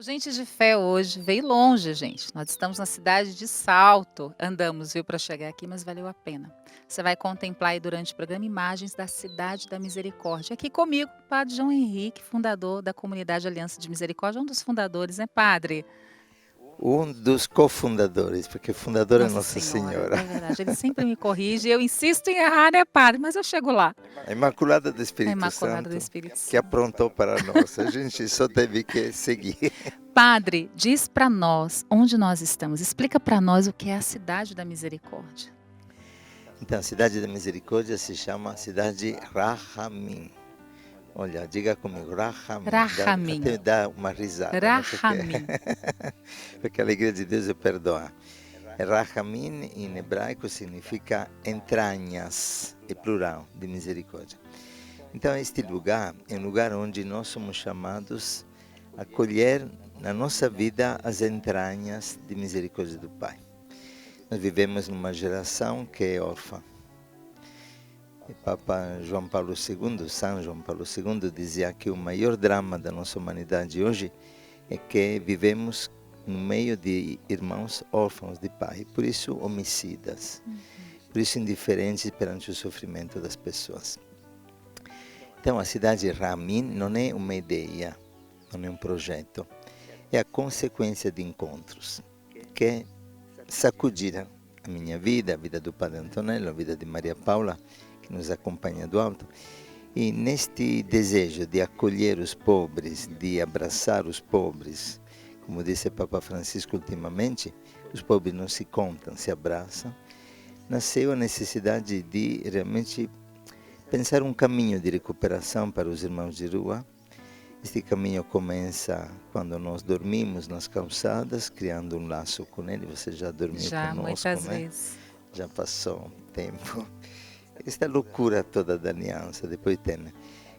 Gente de fé hoje veio longe, gente. Nós estamos na cidade de Salto. Andamos, viu, para chegar aqui, mas valeu a pena. Você vai contemplar aí durante o programa imagens da Cidade da Misericórdia. Aqui comigo, o Padre João Henrique, fundador da Comunidade Aliança de Misericórdia, um dos fundadores, né, Padre? Um dos cofundadores, porque fundador é Nossa Nossa Senhora, Senhora. é verdade. Ele sempre me corrige. Eu insisto em errar, né, Padre? Mas eu chego lá. A Imaculada do A Espírito Imaculada do Santo, Espírito que Santo. aprontou para nós. A gente só teve que seguir. Padre, diz para nós onde nós estamos. Explica para nós o que é a Cidade da Misericórdia. Então, a Cidade da Misericórdia se chama Cidade Rahamim. Olha, diga comigo, Rahamim. Rahamim. Até dá uma risada, né? Rahamim. Porque a alegria de Deus é perdoar. Rahamim, em hebraico, significa entranhas, é plural, de misericórdia. Então, este lugar é um lugar onde nós somos chamados a colher na nossa vida as entranhas de misericórdia do Pai. Nós vivemos numa geração que é órfã. E Papa João Paulo II, São João Paulo II, dizia que o maior drama da nossa humanidade hoje é que vivemos no meio de irmãos órfãos de pai, por isso homicidas, por isso indiferentes perante o sofrimento das pessoas. Então a cidade Ramin não é uma ideia, não é um projeto, é a consequência de encontros que sacudiram a minha vida, a vida do Padre Antonello, a vida de Maria Paula, que nos acompanha do alto. E neste desejo de acolher os pobres, de abraçar os pobres, como disse Papa Francisco ultimamente, os pobres não se contam, se abraçam, nasceu a necessidade de realmente pensar um caminho de recuperação para os irmãos de rua. Este caminho começa quando nós dormimos nas calçadas, criando um laço com ele. Você já dormiu Já, conosco, muitas né? vezes. Já passou um tempo. Esta loucura toda da aliança. Depois tem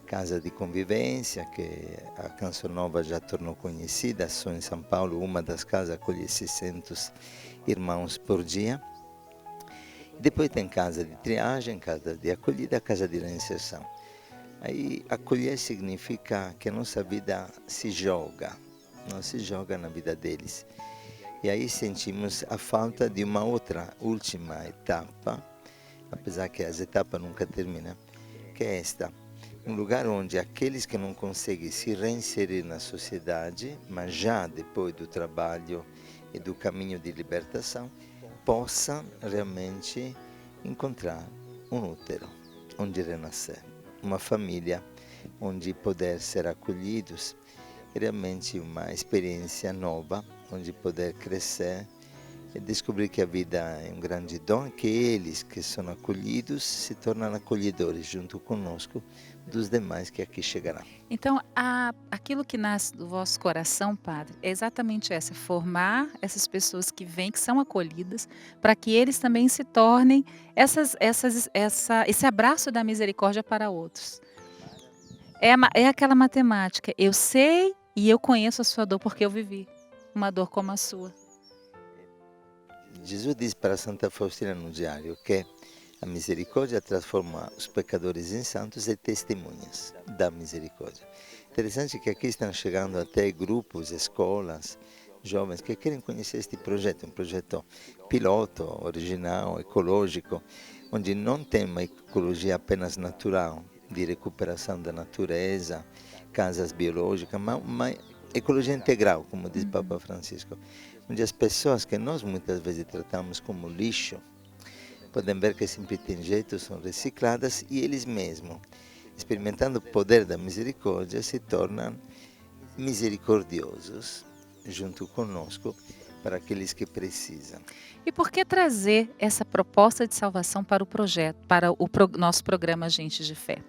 casa de convivência, que a Canção Nova já tornou conhecida. Só em São Paulo, uma das casas acolhe 600 irmãos por dia. Depois tem casa de triagem, casa de acolhida, casa de reinserção. Aí acolher significa que a nossa vida se joga, não se joga na vida deles. E aí sentimos a falta de uma outra, última etapa, apesar que as etapas nunca terminam, que é esta. Um lugar onde aqueles que não conseguem se reinserir na sociedade, mas já depois do trabalho e do caminho de libertação, possam realmente encontrar um útero onde renascer, uma família onde poder ser acolhidos, realmente uma experiência nova, onde poder crescer e descobrir que a vida é um grande dom, que eles que são acolhidos se tornam acolhedores junto conosco dos demais que aqui chegarão. Então, aquilo que nasce do vosso coração, Padre, é exatamente essa, formar essas pessoas que vêm, que são acolhidas, para que eles também se tornem esse abraço da misericórdia para outros. É aquela matemática, eu sei e eu conheço a sua dor porque eu vivi uma dor como a sua. Jesus diz para Santa Faustina no diário que a misericórdia transforma os pecadores em santos e testemunhas da misericórdia. Interessante que aqui estão chegando até grupos, escolas, jovens que querem conhecer este projeto, um projeto piloto, original, ecológico, onde não tem uma ecologia apenas natural, de recuperação da natureza, casas biológicas, mas uma ecologia integral, como diz Papa Francisco, onde as pessoas que nós muitas vezes tratamos como lixo, podem ver que sempre tem jeito, são recicladas e eles mesmos, experimentando o poder da misericórdia, se tornam misericordiosos junto conosco para aqueles que precisam. E por que trazer essa proposta de salvação para o projeto, para o nosso programa Gente de Fé?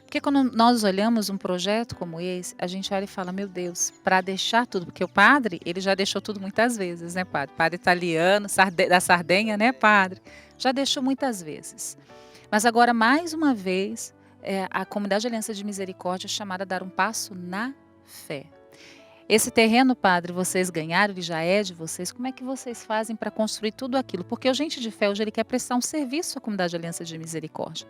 Porque quando nós olhamos um projeto como esse, a gente olha e fala, meu Deus, para deixar tudo, porque o padre, ele já deixou tudo muitas vezes, né, padre? Padre italiano, da Sardenha, né, padre? Já deixou muitas vezes. Mas agora, mais uma vez, a Comunidade Aliança de Misericórdia é chamada a dar um passo na fé. Esse terreno, padre, vocês ganharam, ele já é de vocês. Como é que vocês fazem para construir tudo aquilo? Porque o Gente de Fé hoje ele quer prestar um serviço à Comunidade Aliança de Misericórdia.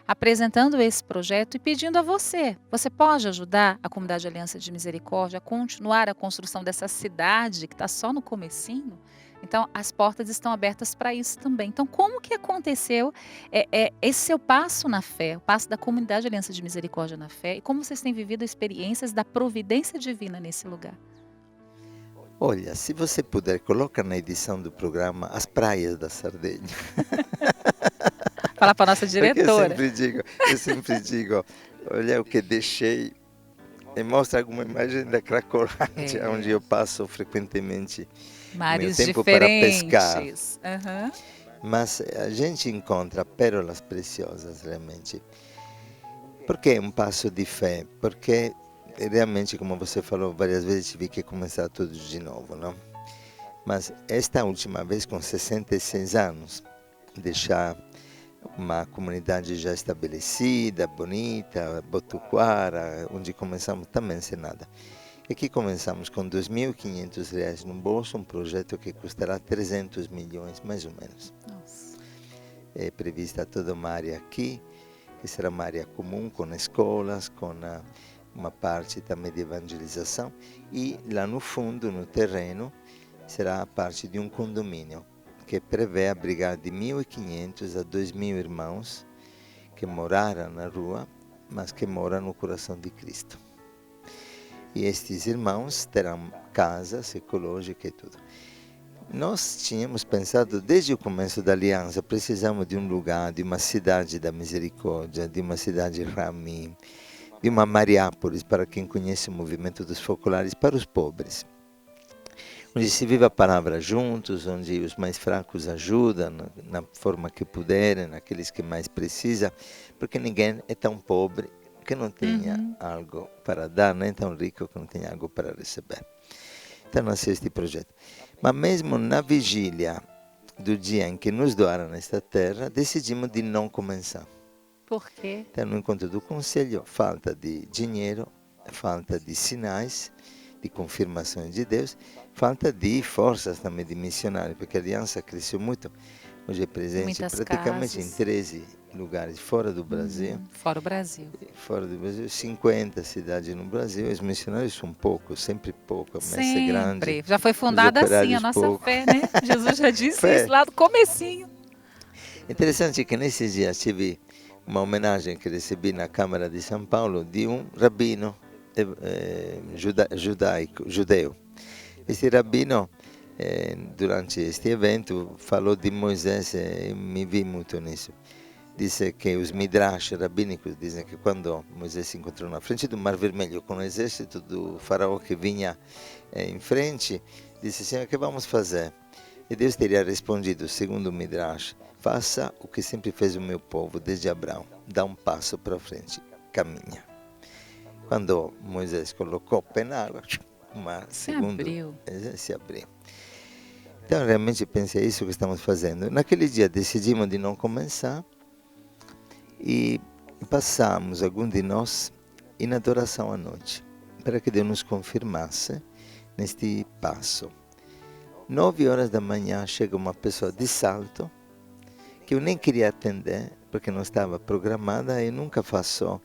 apresentando esse projeto e pedindo a você. Você pode ajudar a Comunidade Aliança de Misericórdia a continuar a construção dessa cidade que está só no comecinho? Então, as portas estão abertas para isso também. Então, como que aconteceu esse seu passo na fé, o passo da Comunidade Aliança de Misericórdia na fé, e como vocês têm vivido experiências da providência divina nesse lugar? Olha, se você puder, coloca na edição do programa as praias da Sardenha. Falar para nossa Porque diretora. eu sempre digo, olha o que deixei, e mostra alguma imagem da Cracolândia, onde eu passo frequentemente o meu Mares tempo para pescar. diferentes. Aham. Mas a gente encontra pérolas preciosas realmente. Perché è un passo di fé? Perché realmente, como você falou várias vezes, tive que começar tudo de novo, não? Mas esta última vez, com 66 anos, deixar uma comunidade já estabelecida, bonita, Botuquara, onde começamos também sem nada. E aqui começamos com R$ 2.500 no bolso, um projeto que custará 300 milhões, mais ou menos. Nossa. É prevista toda uma área aqui, que será uma área comum, com escolas, com uma parte também de evangelização, e lá no fundo, no terreno, será a parte de um condomínio, que prevê abrigar de 1.500 a 2.000 irmãos que moraram na rua, mas que moram no coração de Cristo. E estes irmãos terão casas ecológicas e tudo. Nós tínhamos pensado desde o começo da aliança, precisamos de um lugar, de uma cidade da misericórdia, de uma cidade Rami, de uma Mariápolis, para quem conhece o movimento dos focolares, para os pobres. Onde se vive a palavra juntos, onde os mais fracos ajudam na forma que puderem, aqueles que mais precisam, porque ninguém é tão pobre que não tenha algo para dar, nem tão rico que não tenha algo para receber. Então nasceu este projeto. Mas mesmo na vigília do dia em que nos doaram esta terra, decidimos de não começar. Por quê? Então, no encontro do conselho, falta de dinheiro, falta de sinais, de confirmações de Deus, falta de forças também de missionários, porque a aliança cresceu muito. Hoje é presente Muitas praticamente casas. em 13 lugares fora do Brasil. Fora o Brasil. Fora do Brasil, 50 cidades no Brasil. Os missionários são poucos, sempre pouco, a messa é grande. Sempre. Já foi fundada assim a operários nossa pouco. fé, né? Jesus já disse Fé. isso lá do comecinho. Interessante que nesses dias tive uma homenagem que recebi na Câmara de São Paulo de um rabino judeu. Este rabino, durante este evento, falou de Moisés e me vi muito nisso. Disse que os midrash rabínicos dizem que quando Moisés se encontrou na frente do Mar Vermelho com o exército do faraó que vinha em frente, disse: Senhor, o que vamos fazer? E Deus teria respondido, segundo o midrash: faça o que sempre fez o meu povo desde Abraão, dá um passo para frente, caminha. Quando Moisés colocou o pé na água, Se abriu. se abriu. Então realmente pensei, é isso que estamos fazendo. Naquele dia decidimos de não começar e passamos, alguns de nós, em adoração à noite, para que Deus nos confirmasse neste passo. 9 horas da manhã chega uma pessoa de Salto, que eu nem queria atender, porque não estava programada, e nunca faço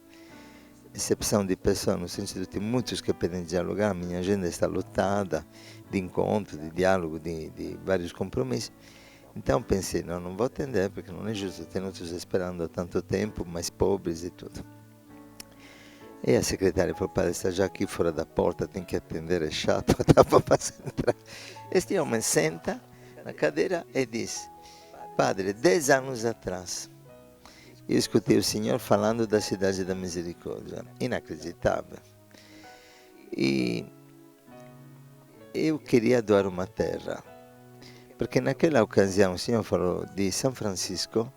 exceção de pessoas, no sentido de muitos que pedem dialogar, minha agenda está lotada de encontro, de diálogo, de vários compromissos. Então pensei, não vou atender, porque não é justo, tem outros esperando há tanto tempo, mais pobres e tudo. E a secretária falou: padre, está já aqui fora da porta, tem que atender, é chato, estava para entrar. Este homem senta na cadeira e diz: padre, 10 anos atrás, eu escutei o Senhor falando da cidade da misericórdia. Inacreditável. E eu queria doar uma terra, porque naquela ocasião o Senhor falou de São Francisco,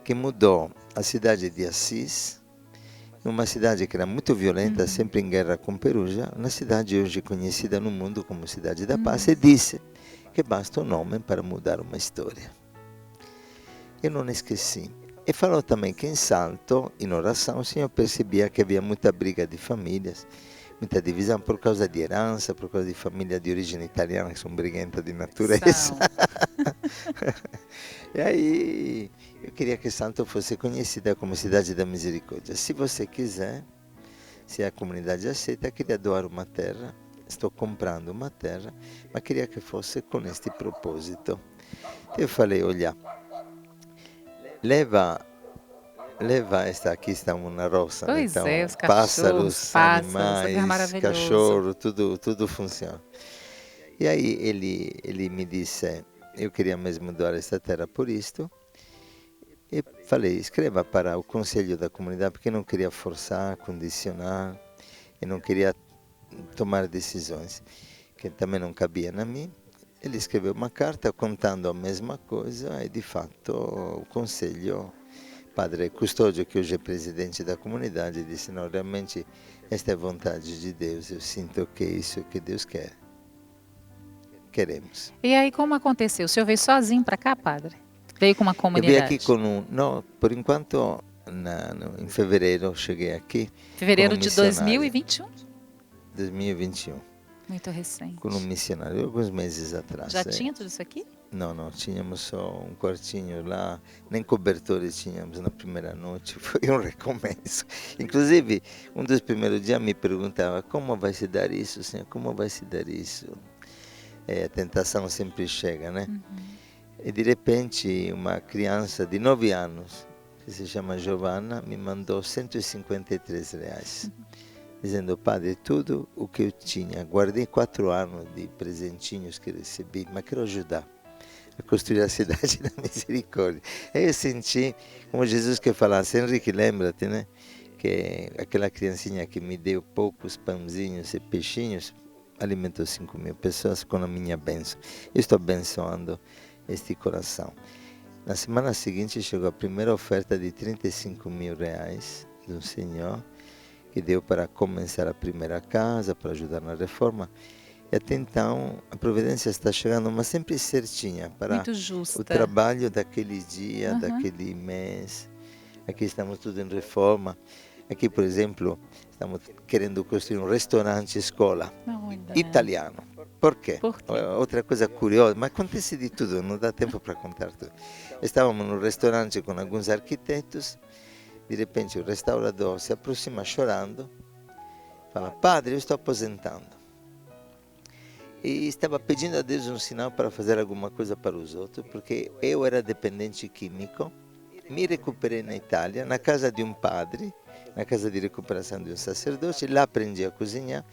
que mudou a cidade de Assis, numa cidade que era muito violenta, sempre em guerra com Perugia, uma cidade hoje conhecida no mundo como Cidade da Paz, e disse que basta um nome para mudar uma história. Eu não esqueci. E falou também que em Salto, em oração, o Senhor percebia que havia muita briga de famílias, muita divisão por causa de herança, por causa de família de origem italiana, que são briguentas de natureza. São. E aí, eu queria que Salto fosse conhecida como Cidade da Misericórdia. Se você quiser, se a comunidade aceita, queria doar uma terra. Estou comprando uma terra, mas queria que fosse com este propósito. Eu falei, olha, leva esta, aqui está uma roça, né? Pois é, Então, os cachorros, pássaros, pássaros, lugar animais, maravilhoso. cachorro, tudo funciona. E aí ele me disse, eu queria mesmo doar esta terra por isto. E falei, escreva para o conselho da comunidade, porque eu não queria forçar, condicionar, eu não queria tomar decisões que também não cabia a mim. Ele escreveu uma carta contando a mesma coisa e, de fato, o conselho, padre Custódio, que hoje é presidente da comunidade, disse, não, realmente esta é a vontade de Deus, eu sinto que é isso que Deus quer. Queremos. E aí, como aconteceu? O senhor veio sozinho para cá, padre? Veio com uma Eu vim aqui comunidade? com não, por enquanto, em fevereiro cheguei aqui Fevereiro como de missionário, 2021? 2021, Muito com um recente. missionário, alguns meses atrás. Já tinha tudo isso aqui? Não, tínhamos só um quartinho lá, nem cobertores tínhamos na primeira noite, foi um recomeço. Inclusive, um dos primeiros dias me perguntava, como vai se dar isso, Senhor, como vai se dar isso? A tentação sempre chega, né? E de repente, uma criança de 9 anos, que se chama Giovanna, me mandou R$ 153, dizendo, padre, tudo o que eu tinha, guardei 4 anos de presentinhos que recebi, mas quero ajudar a construir a cidade da misericórdia. Aí eu senti, como Jesus que falasse, Henrique, lembra-te, né? Que aquela criancinha que me deu poucos pãozinhos e peixinhos, alimentou 5.000 pessoas com a minha bênção. Eu estou abençoando este coração. Na semana seguinte chegou a primeira oferta de R$ 35.000 de um senhor que deu para começar a primeira casa, para ajudar na reforma. E até então a providência está chegando, mas sempre certinha para Muito o justa. trabalho daquele dia, Uhum. daquele mês. Aqui estamos tudo em reforma. Aqui, por exemplo, estamos querendo construir um restaurante escola Olha. italiano. Por quê? Por quê? Outra coisa curiosa, mas acontece de tudo, não dá tempo para contar tudo. Estávamos no restaurante com alguns arquitetos, de repente o restaurador se aproxima chorando, fala, padre, eu estou aposentando. E estava pedindo a Deus um sinal para fazer alguma coisa para os outros, porque eu era dependente químico, me recuperei na Itália, na casa de um padre, na casa de recuperação de um sacerdote, lá aprendi a cozinhar.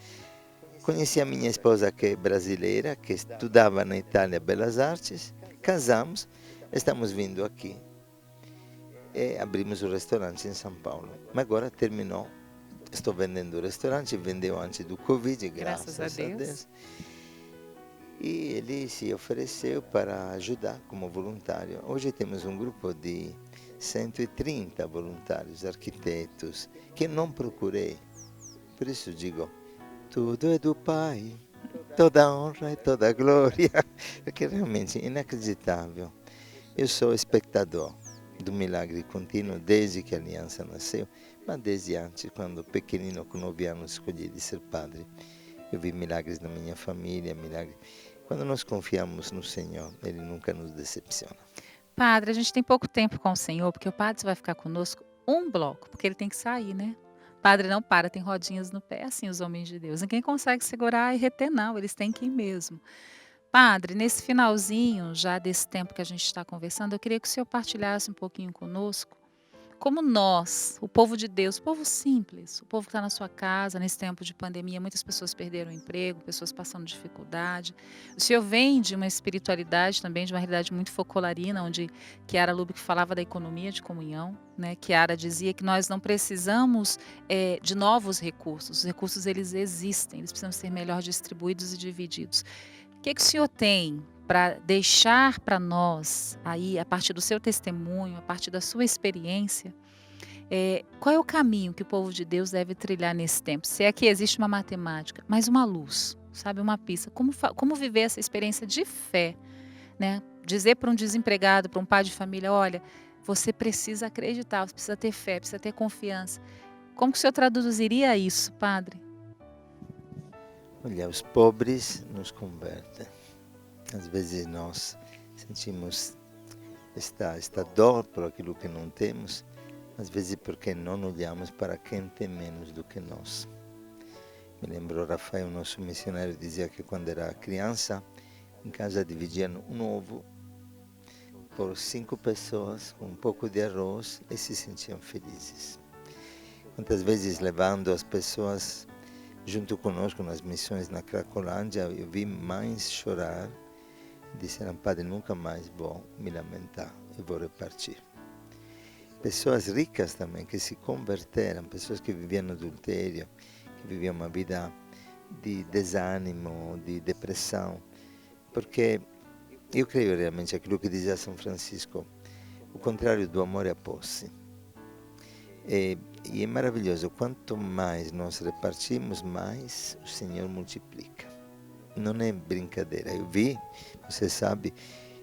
Conheci a minha esposa que é brasileira, que estudava na Itália Belas Artes, casamos, estamos vindo aqui e abrimos o restaurante em São Paulo. Mas agora terminou, estou vendendo o restaurante, vendeu antes do Covid, graças a Deus. E ele se ofereceu para ajudar como voluntário. Hoje temos um grupo de 130 voluntários, arquitetos, que não procurei. Por isso digo, tudo é do Pai, toda honra e toda glória, porque realmente é inacreditável. Eu sou espectador do milagre contínuo desde que a aliança nasceu, mas desde antes, quando pequenino, com 9 anos, escolhi de ser padre. Eu vi milagres na minha família, milagres. Quando nós confiamos no Senhor, Ele nunca nos decepciona. Padre, a gente tem pouco tempo com o senhor, porque o padre vai ficar conosco um bloco, porque ele tem que sair, né? Padre não para, tem rodinhas no pé, assim os homens de Deus. Ninguém consegue segurar e reter, não, eles têm que ir mesmo. Padre, nesse finalzinho, já desse tempo que a gente está conversando, eu queria que o senhor partilhasse um pouquinho conosco como nós, o povo de Deus, o povo simples, o povo que está na sua casa, nesse tempo de pandemia, muitas pessoas perderam o emprego, pessoas passando dificuldade. O senhor vem de uma espiritualidade também, de uma realidade muito focolarina, onde Chiara Lubick falava da economia de comunhão, né? Chiara dizia que nós não precisamos de novos recursos, os recursos eles existem, eles precisam ser melhor distribuídos e divididos. O que o senhor tem para deixar para nós, aí, a partir do seu testemunho, a partir da sua experiência, qual é o caminho que o povo de Deus deve trilhar nesse tempo? Se é que existe uma matemática, mas uma luz, sabe, uma pista. Como viver essa experiência de fé, né? Dizer para um desempregado, para um pai de família, olha, Você precisa acreditar, você precisa ter fé, precisa ter confiança. Como que o senhor traduziria isso, padre? Olha, os pobres nos convertem. Às vezes nós sentimos esta dor por aquilo que não temos, às vezes porque não olhamos para quem tem menos do que nós. Me lembro, Rafael, nosso missionário, dizia que quando era criança, em casa dividiam um ovo por 5 pessoas, com um pouco de arroz, e se sentiam felizes. Quantas vezes levando as pessoas junto conosco nas missões na Cracolândia, eu vi mães chorar e disseram: Padre, nunca mais vou me lamentar, eu vou repartir. Pessoas ricas também que se converteram, pessoas que viviam no adultério, que viviam uma vida de desânimo, de depressão, porque eu creio realmente aquilo que dizia São Francisco: o contrário do amor é a posse. E é maravilhoso, quanto mais nós repartimos, mais o Senhor multiplica. Não é brincadeira. Eu vi, você sabe,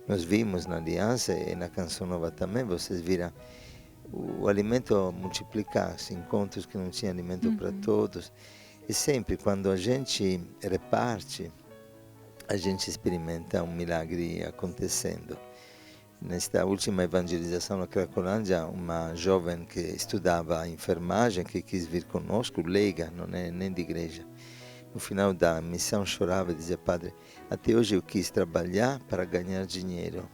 nós vimos na Aliança e na Canção Nova também, vocês viram o alimento multiplicar-se, encontros que não tinha alimento para todos. E sempre quando a gente reparte, a gente experimenta um milagre acontecendo. Nesta última evangelização na Cracolândia, uma jovem que estudava enfermagem, que quis vir conosco, leiga, não é nem de igreja. No final da missão chorava e dizia: Padre, até hoje eu quis trabalhar para ganhar dinheiro.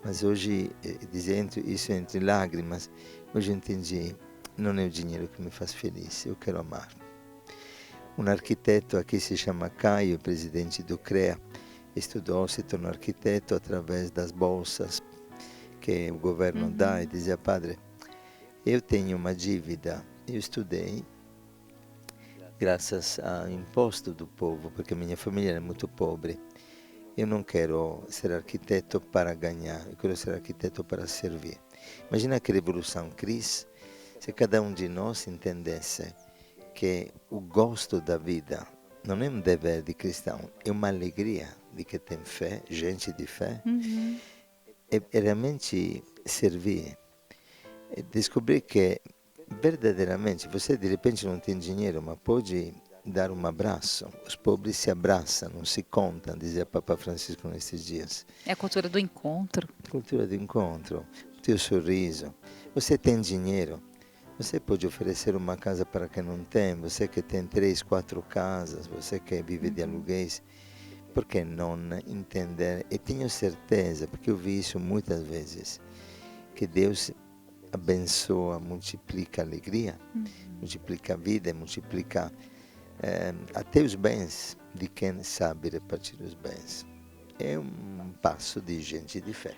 Mas hoje, dizia isso entre lágrimas, hoje entendi, não é o dinheiro que me faz feliz, eu quero amar. Um arquiteto aqui se chama Caio, presidente do CREA, estudou, se tornou arquiteto através das bolsas que o governo dá, e dizia: Padre, eu tenho uma dívida, eu estudei graças ao imposto do povo, porque minha família é muito pobre. Eu não quero ser arquiteto para ganhar, eu quero ser arquiteto para servir. Imagina que revolução, Cris, se cada um de nós entendesse que o gosto da vida não é um dever de cristão, é uma alegria de que tem fé, gente de fé, é realmente servir. É descobrir que verdadeiramente você de repente não tem dinheiro, mas pode dar um abraço. Os pobres se abraçam, não se contam, dizia Papa Francisco nesses dias. É a cultura do encontro. Cultura de encontro, o teu sorriso. Você tem dinheiro, você pode oferecer uma casa para quem não tem, você que tem 3, 4 casas, você que vive de aluguéis. Por que não entender? E tenho certeza, porque eu vi isso muitas vezes, que Deus abençoa, multiplica a alegria, multiplica a vida, multiplica até os bens de quem sabe repartir os bens. É um passo de gente de fé.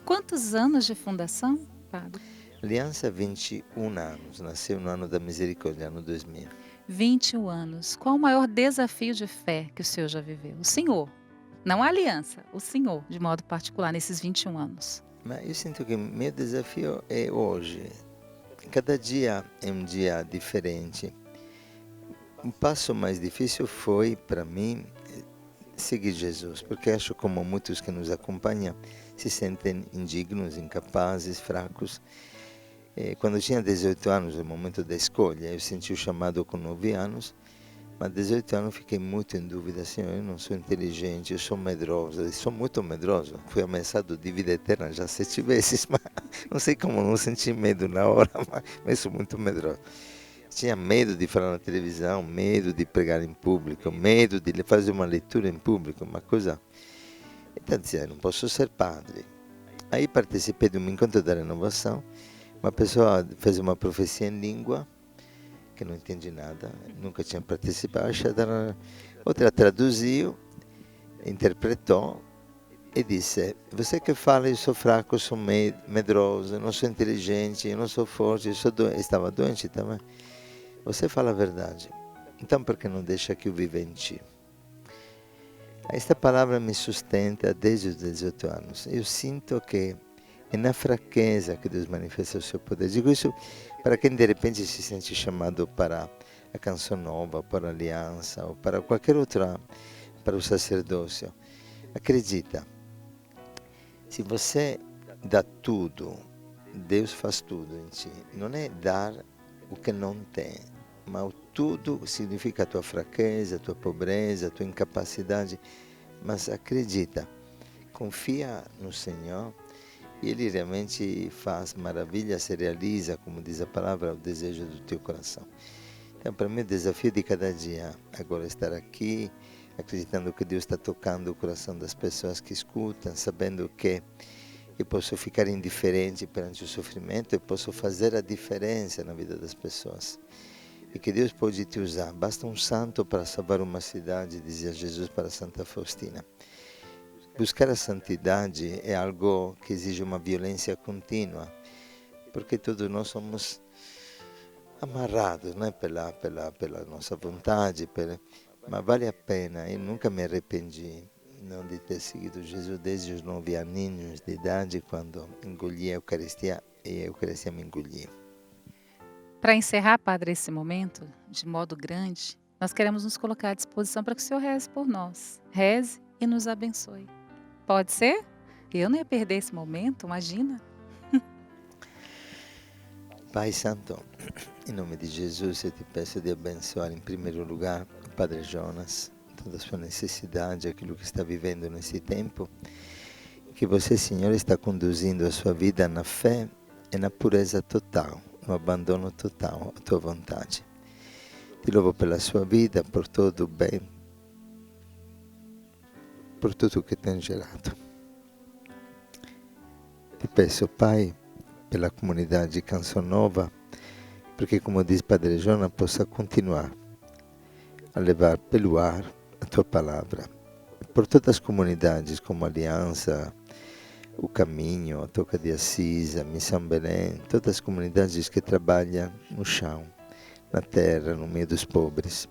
Quantos anos de fundação, padre? Aliança, 21 anos, nasceu no ano da misericórdia, ano 2000. 21 anos. Qual o maior desafio de fé que o senhor já viveu? O senhor, não a aliança, o senhor, de modo particular, nesses 21 anos. Mas eu sinto que meu desafio é hoje. Cada dia é um dia diferente. Um passo mais difícil foi, para mim, seguir Jesus, porque acho como muitos que nos acompanham se sentem indignos, incapazes, fracos. Quando eu tinha 18 anos, no momento da escolha, eu senti o chamado com 9 anos, mas 18 anos fiquei muito em dúvida: Senhor, eu não sou inteligente, eu sou medroso, eu sou muito medroso. Fui ameaçado de vida eterna já 7 vezes, mas não sei como não senti medo na hora, mas sou muito medroso. Tinha medo de falar na televisão, medo de pregar em público, medo de fazer uma leitura em público, uma coisa. Então dizia: não posso ser padre. Aí participei de um encontro da renovação, uma pessoa fez uma profecia em língua, que não entendi nada, nunca tinha participado, outra traduziu, interpretou e disse: você que fala, eu sou fraco, eu sou medroso, eu não sou inteligente, eu não sou forte, eu sou estava doente também. Você fala a verdade, então por que não deixa que eu viva em ti? Esta palavra me sustenta desde os 18 anos. Eu sinto que é na fraqueza que Deus manifesta o seu poder. Digo isso para quem de repente se sente chamado para a Canção Nova, para a Aliança ou para qualquer outra, para o sacerdócio. Acredita, se você dá tudo, Deus faz tudo em ti. Não é dar o que não tem, mas o tudo significa a tua fraqueza, a tua pobreza, a tua incapacidade. Mas acredita, confia no Senhor e Ele realmente faz maravilhas e realiza, como diz a palavra, o desejo do teu coração. Então, para mim, o desafio de cada dia agora é estar aqui, acreditando que Deus está tocando o coração das pessoas que escutam, sabendo que eu posso ficar indiferente perante o sofrimento, eu posso fazer a diferença na vida das pessoas. E que Deus pode te usar. Basta um santo para salvar uma cidade, dizia Jesus para Santa Faustina. Buscar a santidade é algo que exige uma violência contínua, porque todos nós somos amarrados, né, pela nossa vontade, mas vale a pena. Eu nunca me arrependi não de ter seguido Jesus desde os 9 aninhos de idade, quando engoli a Eucaristia e a Eucaristia me engolia. Para encerrar, Padre, esse momento, de modo grande, nós queremos nos colocar à disposição para que o Senhor reze por nós. Reze e nos abençoe. Pode ser? Eu não ia perder esse momento, imagina. Pai Santo, em nome de Jesus, eu te peço de abençoar em primeiro lugar o Padre Jonas, toda a sua necessidade, aquilo que está vivendo nesse tempo, que você, Senhor, está conduzindo a sua vida na fé e na pureza total, no abandono total à tua vontade. Te louvo pela sua vida, por todo o bem, por tudo que tem gerado. Te peço, Pai, pela comunidade Canção Nova, porque, como diz Padre Jonas, possa continuar a levar pelo ar a tua palavra. Por todas as comunidades, como a Aliança, o Caminho, a Toca de Assis, a Missão Belém, todas as comunidades que trabalham no chão, na terra, no meio dos pobres,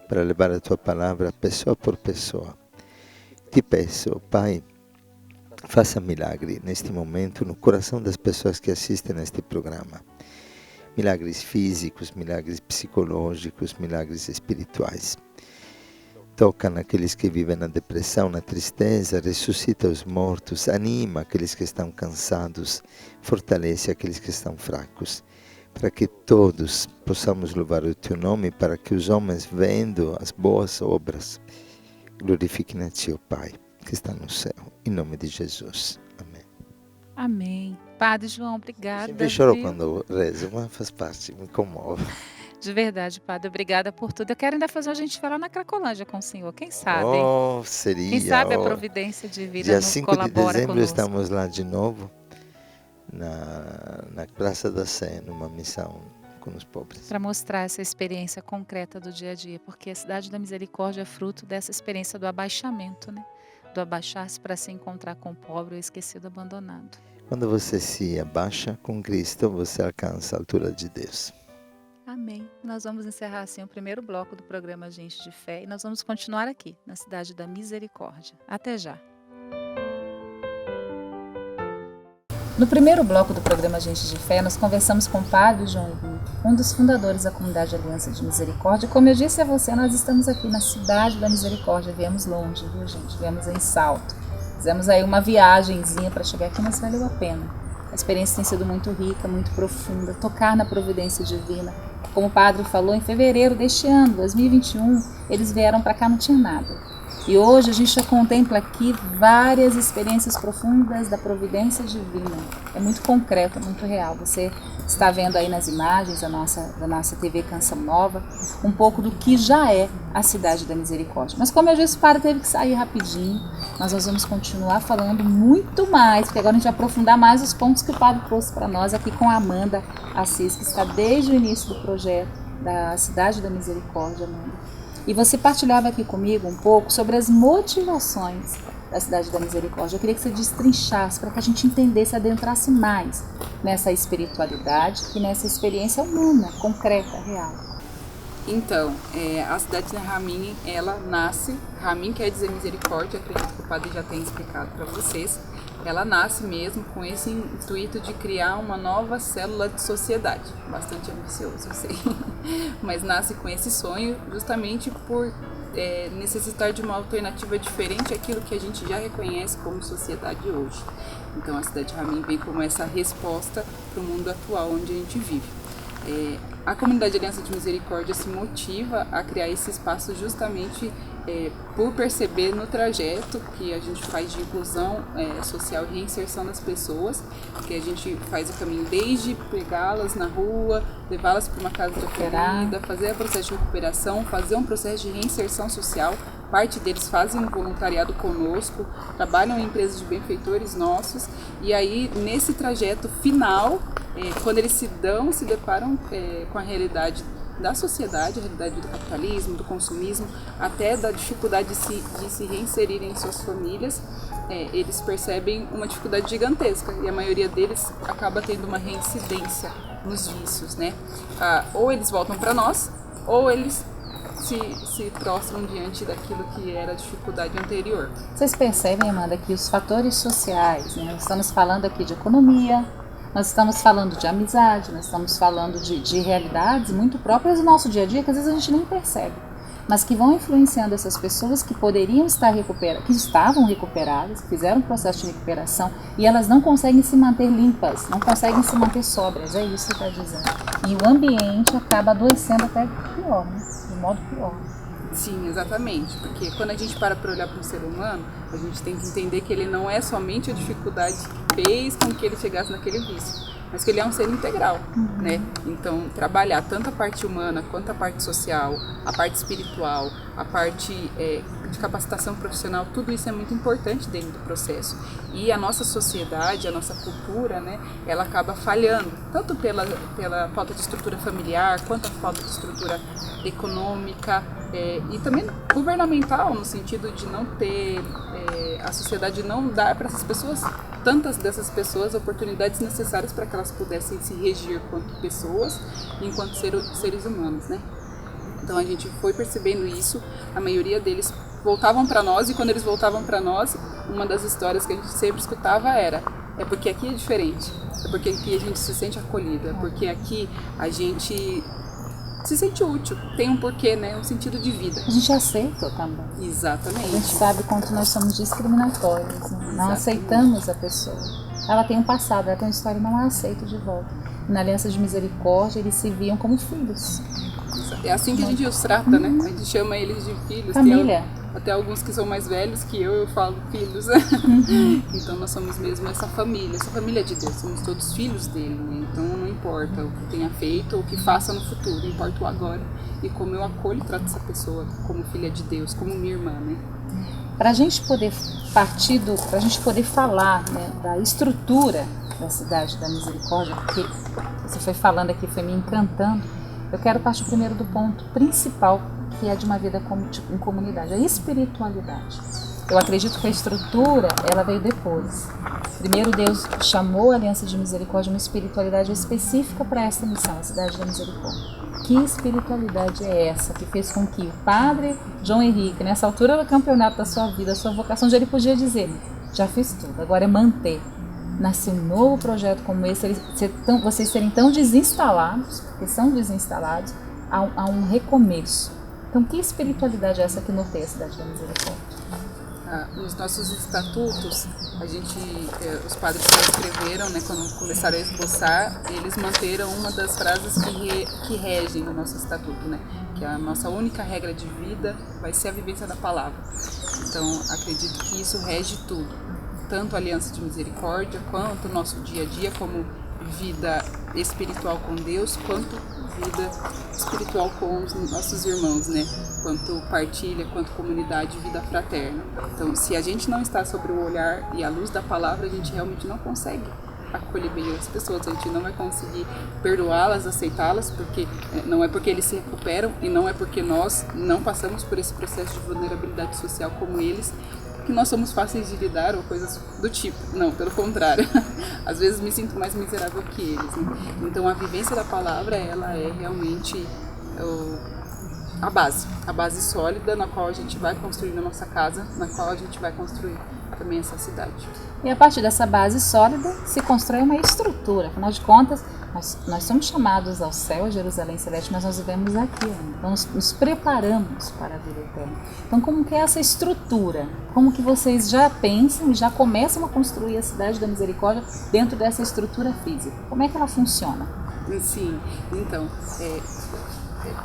para levar a tua palavra pessoa por pessoa. Te peço, Pai, faça milagre neste momento no coração das pessoas que assistem a este programa. Milagres físicos, milagres psicológicos, milagres espirituais. Toca naqueles que vivem na depressão, na tristeza, ressuscita os mortos, anima aqueles que estão cansados, fortalece aqueles que estão fracos, para que todos possamos louvar o teu nome, para que os homens, vendo as boas obras, glorifiquem a ti, ó Pai, que está no céu. Em nome de Jesus. Amém. Amém. Padre João, obrigada. Sempre choro quando eu rezo, mas faz parte, me comove. De verdade, Padre, obrigada por tudo. Eu quero ainda fazer a gente falar na Cracolândia com o Senhor, quem sabe? Oh, seria. Quem sabe a providência divina Dia nos 5 de colabora dezembro conosco. estamos lá de novo, na Praça da Sé, numa missão com os pobres. Para mostrar essa experiência concreta do dia a dia, porque a Cidade da Misericórdia é fruto dessa experiência do abaixamento, né? Do abaixar-se para se encontrar com o pobre, o esquecido, abandonado. Quando você se abaixa com Cristo, você alcança a altura de Deus. Amém. Nós vamos encerrar assim o primeiro bloco do programa Gente de Fé e nós vamos continuar aqui, na Cidade da Misericórdia. Até já. No primeiro bloco do programa Gente de Fé, nós conversamos com o Padre João Henrique, um dos fundadores da comunidade Aliança de Misericórdia. Como eu disse a você, nós estamos aqui na Cidade da Misericórdia, viemos longe, viu, gente? Viemos em Salto. Fizemos aí uma viagenzinha para chegar aqui, mas valeu a pena. A experiência tem sido muito rica, muito profunda, tocar na providência divina. Como o padre falou, em fevereiro deste ano, 2021, eles vieram para cá, não tinha nada. E hoje a gente já contempla aqui várias experiências profundas da providência divina. É muito concreto, é muito real. Você está vendo aí nas imagens da nossa TV Canção Nova um pouco do que já é a Cidade da Misericórdia. Mas como eu disse, o padre teve que sair rapidinho. Nós vamos continuar falando muito mais, porque agora a gente vai aprofundar mais os pontos que o padre trouxe para nós aqui com a Amanda Assis, que está desde o início do projeto da Cidade da Misericórdia, Amanda. E você partilhava aqui comigo um pouco sobre as motivações da Cidade da Misericórdia. Eu queria que você destrinchasse para que a gente entendesse, adentrasse mais nessa espiritualidade e nessa experiência humana, concreta, real. Então, a cidade da Ramin, ela nasce, Ramin quer dizer misericórdia, acredito que o padre já tenha explicado para vocês, ela nasce mesmo com esse intuito de criar uma nova célula de sociedade. Bastante ambicioso, eu sei. Mas nasce com esse sonho justamente por necessitar de uma alternativa diferente àquilo que a gente já reconhece como sociedade hoje. Então a cidade de Ramin vem como essa resposta para o mundo atual onde a gente vive. A comunidade Aliança de Misericórdia se motiva a criar esse espaço justamente por perceber no trajeto que a gente faz de inclusão social e reinserção das pessoas, que a gente faz o caminho desde pegá-las na rua, levá-las para uma casa de acolhida, fazer o processo de recuperação, fazer um processo de reinserção social. Parte deles fazem um voluntariado conosco, trabalham em empresas de benfeitores nossos, e aí nesse trajeto final, quando eles se deparam com a realidade da sociedade, a realidade do capitalismo, do consumismo, até da dificuldade de se reinserirem em suas famílias, eles percebem uma dificuldade gigantesca, e a maioria deles acaba tendo uma reincidência nos vícios, né? Ou eles voltam para nós, ou eles se prostram diante daquilo que era a dificuldade anterior. Vocês percebem, Amanda, que os fatores sociais, né? Nós estamos falando aqui de economia, nós estamos falando de amizade, nós estamos falando de realidades muito próprias do nosso dia a dia, que às vezes a gente nem percebe, mas que vão influenciando essas pessoas que poderiam estar recuperadas, que estavam recuperadas, que fizeram um processo de recuperação, e elas não conseguem se manter limpas, não conseguem se manter sóbrias, é isso que está dizendo. E o ambiente acaba adoecendo até pior, né? De modo pior. Sim, exatamente, porque quando a gente para olhar para um ser humano, a gente tem que entender que ele não é somente a dificuldade que fez com que ele chegasse naquele vício, mas que ele é um ser integral, né? Então, trabalhar tanto a parte humana quanto a parte social, a parte espiritual, a parte de capacitação profissional, tudo isso é muito importante dentro do processo. E a nossa sociedade, a nossa cultura, né, ela acaba falhando, tanto pela falta de estrutura familiar, quanto a falta de estrutura econômica, e também governamental, no sentido de não ter, a sociedade não dar para essas pessoas, tantas dessas pessoas, oportunidades necessárias para que elas pudessem se regir enquanto pessoas e enquanto seres humanos, né? Então a gente foi percebendo isso, a maioria deles voltavam para nós, e quando eles voltavam para nós, uma das histórias que a gente sempre escutava era: é porque aqui é diferente, é porque aqui a gente se sente acolhido, é porque aqui a gente se sente útil, tem um porquê, né? Um sentido de vida. A gente aceita também. Exatamente. A gente sabe quanto nós somos discriminatórios, né? Não aceitamos a pessoa. Ela tem um passado, ela tem uma história, não a aceito de volta. Na Aliança de Misericórdia, eles se viam como filhos. É assim que a gente os trata, né? A gente chama eles de filhos. Família. Até alguns que são mais velhos que eu falo filhos. Então nós somos mesmo essa família de Deus, somos todos filhos dele, né? Então não importa o que tenha feito ou o que faça no futuro, importa o agora e como eu acolho e trato essa pessoa como filha de Deus, como minha irmã, né? Para a gente poder para a gente poder falar, né, da estrutura da Cidade da Misericórdia, porque você foi falando aqui, foi me encantando, eu quero partir primeiro do ponto principal, que é de uma vida em comunidade, a espiritualidade. Eu acredito que a estrutura, ela veio depois. Primeiro Deus chamou a Aliança de Misericórdia uma espiritualidade específica para essa missão, a Cidade da Misericórdia. Que espiritualidade é essa que fez com que o padre João Henrique, nessa altura do campeonato da sua vida, a sua vocação, já ele podia dizer: já fiz tudo, agora é manter. Nasce um novo projeto como esse, vocês serem tão desinstalados, porque são desinstalados, a um recomeço. Então, que espiritualidade é essa que norteia a Cidade da Misericórdia? Nos nossos estatutos, os padres que escreveram, né, quando começaram a esboçar, eles manteram uma das frases que regem o nosso estatuto, né, que a nossa única regra de vida vai ser a vivência da palavra. Então, acredito que isso rege tudo, tanto a Aliança de Misericórdia, quanto o nosso dia a dia, como vida espiritual com Deus, quanto vida espiritual com os nossos irmãos, né? Quanto partilha, quanto comunidade, vida fraterna. Então, se a gente não está sobre o olhar e a luz da palavra, a gente realmente não consegue acolher bem as pessoas, a gente não vai conseguir perdoá-las, aceitá-las, porque não é porque eles se recuperam e não é porque nós não passamos por esse processo de vulnerabilidade social como eles, que nós somos fáceis de lidar ou coisas do tipo. Não, pelo contrário. Às vezes me sinto mais miserável que eles, né? Então a vivência da palavra, ela é realmente a base sólida na qual a gente vai construir a nossa casa, na qual a gente vai construir a também essa cidade. E a partir dessa base sólida se constrói uma estrutura. Afinal de contas, nós somos chamados ao céu, a Jerusalém Celeste, mas nós vivemos aqui ainda. Então, nos preparamos para a vida eterna. Então, como que é essa estrutura? Como que vocês já pensam e já começam a construir a Cidade da Misericórdia dentro dessa estrutura física? Como é que ela funciona? Sim, então,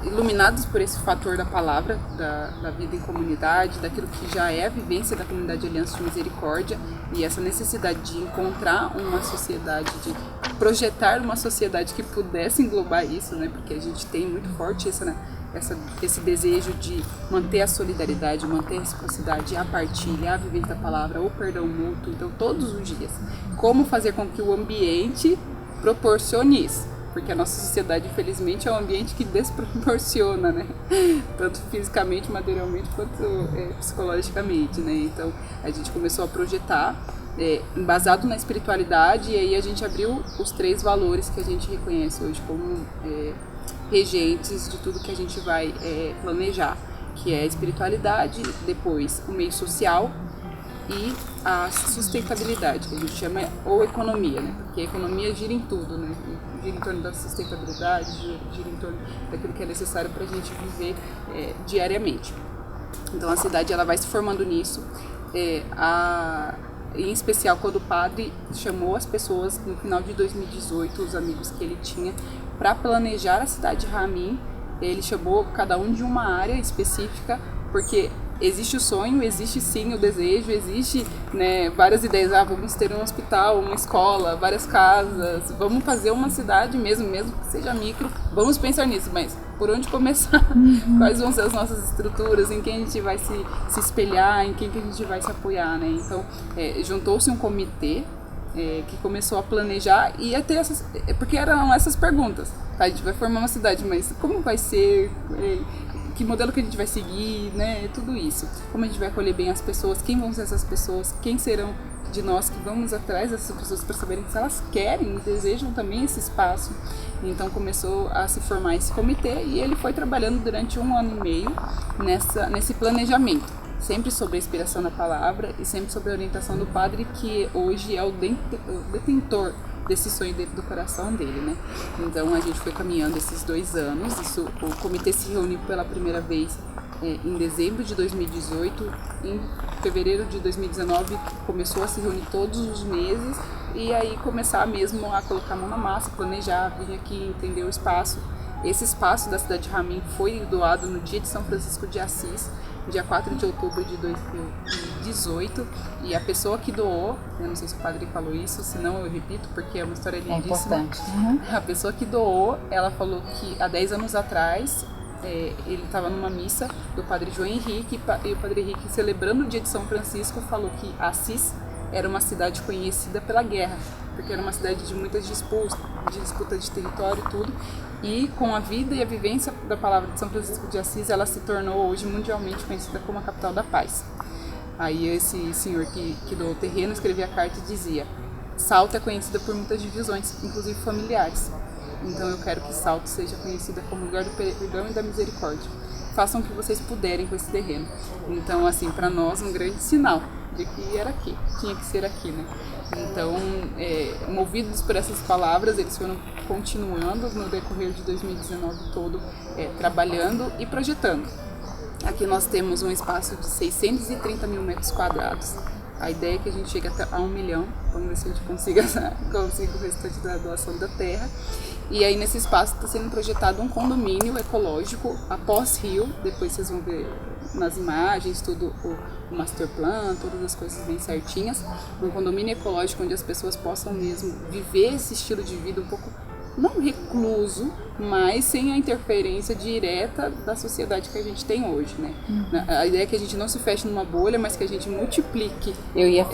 iluminados por esse fator da palavra, da vida em comunidade, daquilo que já é a vivência da comunidade Aliança de Misericórdia e essa necessidade de encontrar uma sociedade, de projetar uma sociedade que pudesse englobar isso, né? Porque a gente tem muito forte esse desejo de manter a solidariedade, manter a reciprocidade, a partilha, a vivência da palavra, o perdão mútuo, então todos os dias. Como fazer com que o ambiente proporcione isso? Porque a nossa sociedade, infelizmente, é um ambiente que desproporciona, né? Tanto fisicamente, materialmente, quanto psicologicamente, né? Então, a gente começou a projetar, embasado na espiritualidade, e aí a gente abriu os 3 valores que a gente reconhece hoje como regentes de tudo que a gente vai planejar, que é a espiritualidade, depois o meio social e a sustentabilidade, que a gente chama ou economia, né? Porque a economia gira em tudo, né? Gira em torno da sustentabilidade, gira em torno daquilo que é necessário para a gente viver diariamente. Então a cidade ela vai se formando nisso, em especial quando o padre chamou as pessoas no final de 2018, os amigos que ele tinha, para planejar a cidade de Ramin. Ele chamou cada um de uma área específica, porque existe o sonho, existe sim o desejo, existe, né, várias ideias, vamos ter um hospital, uma escola, várias casas, vamos fazer uma cidade mesmo que seja micro, vamos pensar nisso, mas por onde começar? Quais vão ser as nossas estruturas, em quem a gente vai se espelhar, em quem que a gente vai se apoiar, né? Então, juntou-se um comitê que começou a planejar e a ter essas, porque eram essas perguntas, tá? A gente vai formar uma cidade, mas como vai ser? Que modelo que a gente vai seguir, né? Tudo isso. Como a gente vai acolher bem as pessoas, quem vão ser essas pessoas, quem serão de nós que vamos atrás dessas pessoas para saberem se elas querem e desejam também esse espaço. Então começou a se formar esse comitê e ele foi trabalhando durante 1 ano e meio nesse planejamento. Sempre sob a inspiração da palavra e sempre sob a orientação do padre, que hoje é o detentor desse sonho dentro do coração dele, né? Então a gente foi caminhando esses 2 anos. O comitê se reuniu pela primeira vez em dezembro de 2018. Em fevereiro de 2019 começou a se reunir todos os meses e aí começar mesmo a colocar a mão na massa, planejar, vir aqui, entender o espaço. Esse espaço da cidade de Ramin foi doado no dia de São Francisco de Assis, dia 4 de outubro de 2018, e a pessoa que doou, eu não sei se o padre falou isso, senão eu repito, porque é uma história lindíssima. É importante. Uhum. A pessoa que doou, ela falou que há 10 anos atrás, ele estava numa missa do padre João Henrique, e o padre Henrique, celebrando o dia de São Francisco, falou que Assis era uma cidade conhecida pela guerra, porque era uma cidade de muitas disputa de território e tudo, e com a vida e a vivência da palavra de São Francisco de Assis, ela se tornou hoje mundialmente conhecida como a capital da paz. Aí esse senhor que doou o terreno escrevia a carta e dizia: Salto é conhecida por muitas divisões, inclusive familiares. Então eu quero que Salto seja conhecida como lugar do perdão e da misericórdia. Façam o que vocês puderem com esse terreno. Então, assim, para nós, um grande sinal de que era aqui, tinha que ser aqui, né? Então, movidos por essas palavras, eles foram continuando no decorrer de 2019 todo, trabalhando e projetando. Aqui nós temos um espaço de 630 mil metros quadrados. A ideia é que a gente chegue até a 1 milhão. Vamos ver se a gente consiga o restante da doação da terra. E aí nesse espaço está sendo projetado um condomínio ecológico após rio. Depois vocês vão ver nas imagens tudo, o master plan, todas as coisas bem certinhas. Um condomínio ecológico onde as pessoas possam mesmo viver esse estilo de vida um pouco, não recluso, mas sem a interferência direta da sociedade que a gente tem hoje, né? A ideia é que a gente não se feche numa bolha, mas que a gente multiplique. Eu ia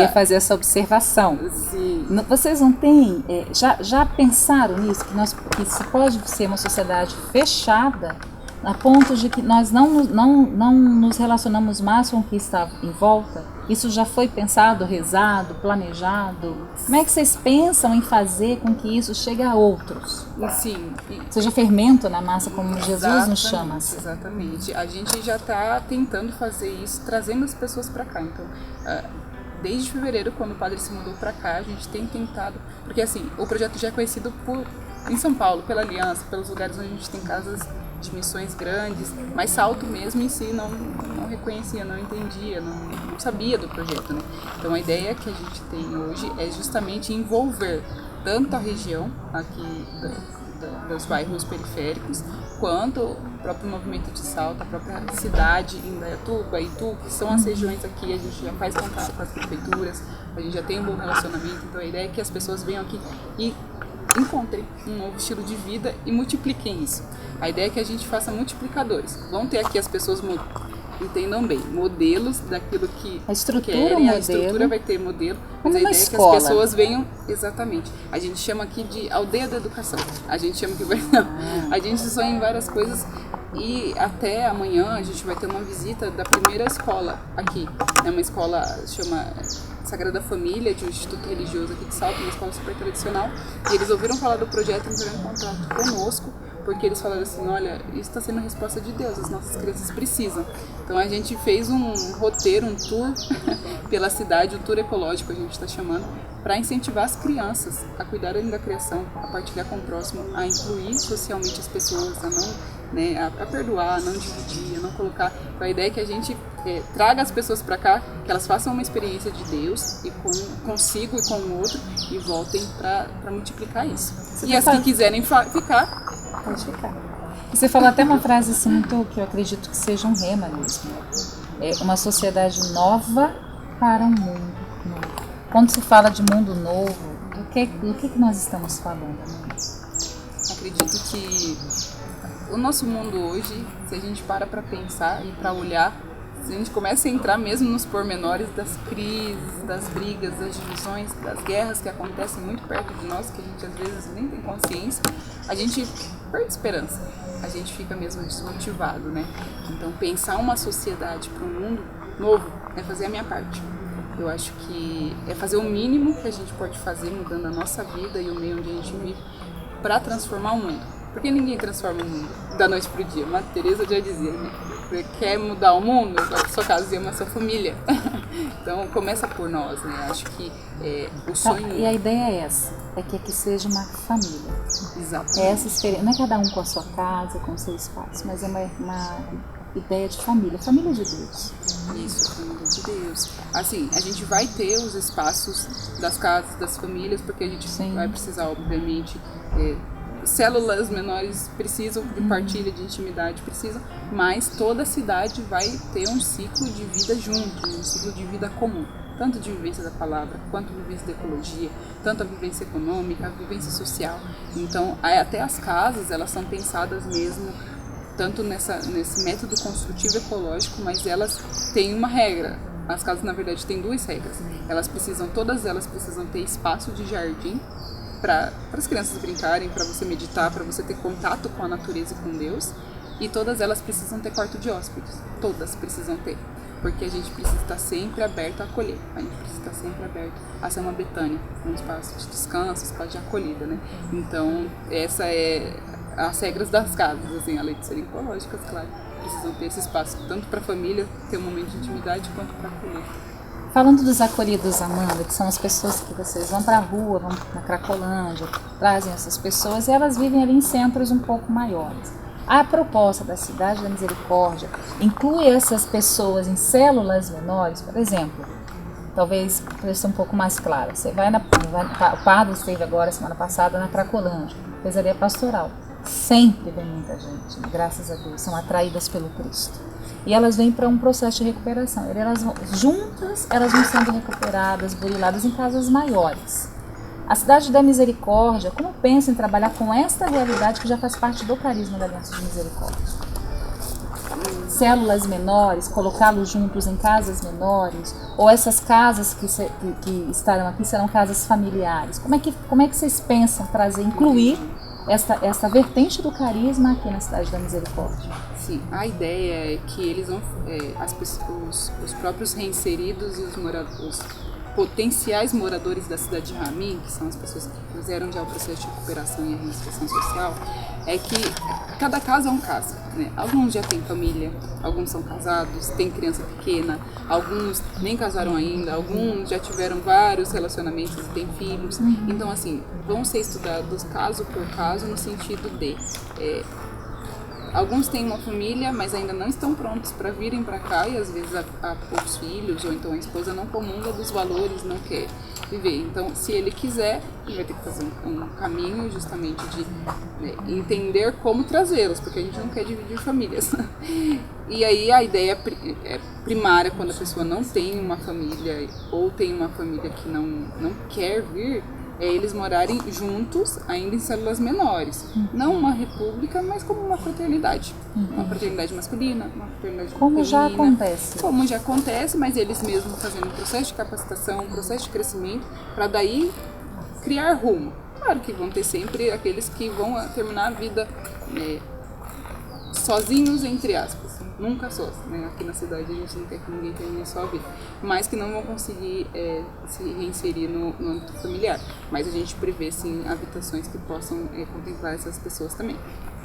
fazer essa observação. Sim. Vocês não têm, já pensaram nisso, que se pode ser uma sociedade fechada, a ponto de que nós não nos relacionamos mais com o que está em volta? Isso já foi pensado, rezado, planejado? Como é que vocês pensam em fazer com que isso chegue a outros? Sim. Seja fermento na massa, como Jesus nos chama. Exatamente. A gente já está tentando fazer isso, trazendo as pessoas para cá. Então, desde fevereiro, quando o padre se mudou para cá, a gente tem tentado, porque assim, o projeto já é conhecido em São Paulo, pela Aliança, pelos lugares onde a gente tem casas de missões grandes, mas Salto mesmo em si não reconhecia, não entendia, não sabia do projeto, né? Então a ideia que a gente tem hoje é justamente envolver tanto a região aqui dos bairros periféricos, quanto o próprio movimento de Salto, a própria cidade, Indaiatuba, Itu, que são as regiões aqui, a gente já faz contato com as prefeituras, a gente já tem um bom relacionamento, então a ideia é que as pessoas venham aqui e encontrem um novo estilo de vida e multipliquem isso. A ideia é que a gente faça multiplicadores. Vão ter aqui as pessoas, entendam bem, modelos daquilo que a estrutura querem, modelo. a estrutura vai ter modelo, Como mas a uma ideia escola. é que as pessoas venham, exatamente, a gente chama aqui de aldeia da educação, a gente chama que a gente sonha em várias coisas e até amanhã a gente vai ter uma visita da primeira escola aqui, é uma escola, chama Sagrada Família, de um instituto religioso aqui de Salto, uma escola super tradicional, e eles ouviram falar do projeto e entraram em contato conosco, porque eles falaram assim, olha, isso está sendo a resposta de Deus, as nossas crianças precisam. Então a gente fez um roteiro, um tour pela cidade, um tour ecológico a gente está chamando, para incentivar as crianças a cuidarem da criação, a partilhar com o próximo, a incluir socialmente as pessoas, a não a perdoar, a não dividir, a não colocar. Então a ideia é que a gente traga as pessoas para cá, que elas façam uma experiência de Deus e consigo e com o outro e voltem para multiplicar isso. E as que quiserem ficar, pode ficar. Você falou até uma frase assim, muito, que eu acredito que seja um rema mesmo. É uma sociedade nova para um mundo novo. Quando se fala de mundo novo, do que nós estamos falando? Né? Acredito que o nosso mundo hoje, se a gente para pensar e para olhar, se a gente começa a entrar mesmo nos pormenores das crises, das brigas, das divisões, das guerras que acontecem muito perto de nós, que a gente às vezes nem tem consciência, a gente perde esperança, a gente fica mesmo desmotivado, né? Então pensar uma sociedade para um mundo novo é fazer a minha parte. Eu acho que é fazer o mínimo que a gente pode fazer mudando a nossa vida e o meio onde a gente vive para transformar o mundo. Porque ninguém transforma o mundo da noite pro dia. Madre Teresa já dizia, né? Você quer mudar o mundo? Vai pra sua casa e ama a sua família. Então começa por nós, né? Acho que o sonho... E a ideia é essa, é que aqui seja uma família. Exatamente. Essa experiência, não é cada um com a sua casa, com o seu espaço, mas é uma ideia de família de Deus. Isso, família de Deus. Assim, a gente vai ter os espaços das casas, das famílias, porque a gente vai precisar, obviamente... células menores precisam de partilha, de intimidade, precisam, mas toda a cidade vai ter um ciclo de vida junto, um ciclo de vida comum, tanto de vivência da palavra, quanto de vivência da ecologia, tanto a vivência econômica, a vivência social. Então, até as casas, elas são pensadas mesmo, tanto nesse método construtivo ecológico, mas elas têm uma regra. As casas, na verdade, têm duas regras. Todas elas precisam ter espaço de jardim, para as crianças brincarem, para você meditar, para você ter contato com a natureza e com Deus, e todas elas precisam ter quarto de hóspedes, todas precisam ter, porque a gente precisa estar sempre aberto a acolher, a gente precisa estar sempre aberto a ser uma Betânia, um espaço de descanso, um espaço de acolhida, né? Então, essa é as regras das casas, assim, além de serem ecológicas, claro, precisam ter esse espaço, tanto para a família ter um momento de intimidade, quanto para acolher. Falando dos acolhidos, Amanda, que são as pessoas que vocês vão para a rua, vão na Cracolândia, trazem essas pessoas e elas vivem ali em centros um pouco maiores. A proposta da Cidade da Misericórdia inclui essas pessoas em células menores, por exemplo, talvez para ser um pouco mais claro, você o padre esteve agora, semana passada, na Cracolândia, fez ali a pastoral. Sempre vem muita gente, graças a Deus, são atraídas pelo Cristo. E elas vêm para um processo de recuperação. Juntas, elas vão sendo recuperadas, buriladas em casas maiores. A Cidade da Misericórdia, como pensa em trabalhar com esta realidade que já faz parte do carisma da Aliança de Misericórdia? Células menores, colocá-los juntos em casas menores, ou essas casas que estarão aqui serão casas familiares? Como é que vocês pensam incluir esta vertente do carisma aqui na Cidade da Misericórdia? Sim, a ideia é que eles vão, os próprios reinseridos e os potenciais moradores da cidade de Ramin, que são as pessoas que fizeram já o processo de recuperação e a reinserção social, é que cada caso é um caso, né? Alguns já têm família, alguns são casados, têm criança pequena, alguns nem casaram ainda, alguns já tiveram vários relacionamentos e têm filhos. Então, assim, vão ser estudados caso por caso no sentido de... alguns têm uma família, mas ainda não estão prontos para virem para cá e às vezes os filhos ou então a esposa não comunga dos valores, não quer viver. Então, se ele quiser, ele vai ter que fazer um caminho justamente de entender como trazê-los, porque a gente não quer dividir famílias. E aí a ideia primária, quando a pessoa não tem uma família ou tem uma família que não quer vir, é eles morarem juntos, ainda em células menores. Não uma república, mas como uma fraternidade. Uma fraternidade masculina, uma fraternidade Como feminina. já acontece. Como já acontece, mas eles mesmos fazendo um processo de capacitação, um processo de crescimento, para daí criar rumo. Claro que vão ter sempre aqueles que vão terminar a vida sozinhos, entre aspas. Nunca sós, né? Aqui na cidade a gente não quer que ninguém termine só a vida, mas que não vão conseguir se reinserir no âmbito familiar. Mas a gente prevê sim habitações que possam contemplar essas pessoas também.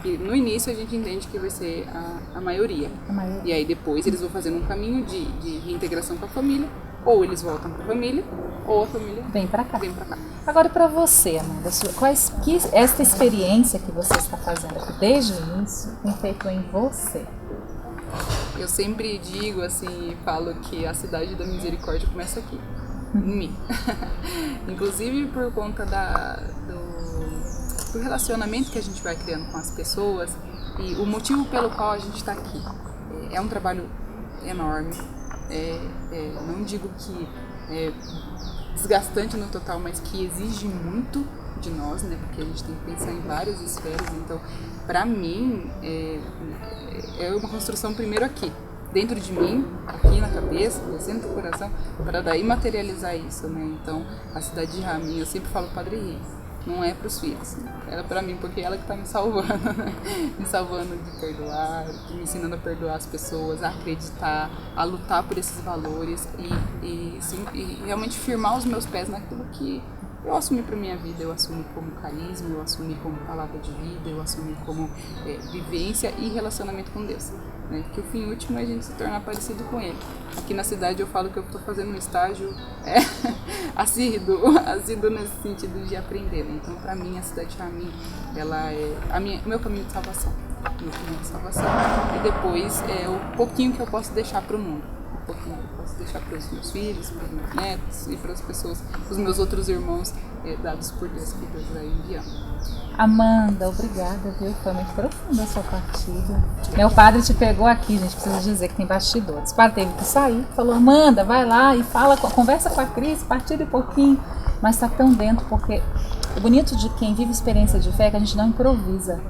E no início a gente entende que vai ser a maioria. E aí depois eles vão fazendo um caminho de reintegração com a família, ou eles voltam para a família, ou a família vem para cá. cá. Agora, para você, Amanda, esta experiência que você está fazendo aqui desde o início tem feito em você? Eu sempre digo assim, falo que a cidade da misericórdia começa aqui, em mim. Inclusive por conta do relacionamento que a gente vai criando com as pessoas e o motivo pelo qual a gente está aqui. É um trabalho enorme, não digo que é desgastante no total, mas que exige muito de nós, né? Porque a gente tem que pensar em várias esferas. Então, para mim, é uma construção primeiro aqui, dentro de mim, aqui na cabeça, descendo do coração, para daí materializar isso, né? Então, a cidade de Ramin, eu sempre falo Padre Ri, não é para os filhos, ela é para mim, porque ela que está me salvando, né? Me salvando de perdoar, me ensinando a perdoar as pessoas, a acreditar, a lutar por esses valores e realmente firmar os meus pés naquilo que eu assumi para minha vida. Eu assumi como carisma, eu assumi como palavra de vida, eu assumi como vivência e relacionamento com Deus, né? Que o fim último é a gente se tornar parecido com Ele. Aqui na cidade eu falo que eu estou fazendo um estágio assíduo nesse sentido de aprender, né? Então, para mim, a cidade de Ramin, ela é o meu caminho de salvação. E depois é o pouquinho que eu posso deixar para o mundo. Um pouquinho que eu posso deixar para os meus filhos, para os meus netos e para as pessoas, os meus outros irmãos dados por Deus, que Deus vai enviando. Amanda, obrigada, viu? Foi muito profunda a sua partida. Meu padre te pegou aqui, gente, precisa dizer que tem bastidores. O padre teve que sair, falou, Amanda, vai lá e conversa com a Cris, partilha um pouquinho. Mas está tão dentro, porque o bonito de quem vive experiência de fé é que a gente não improvisa.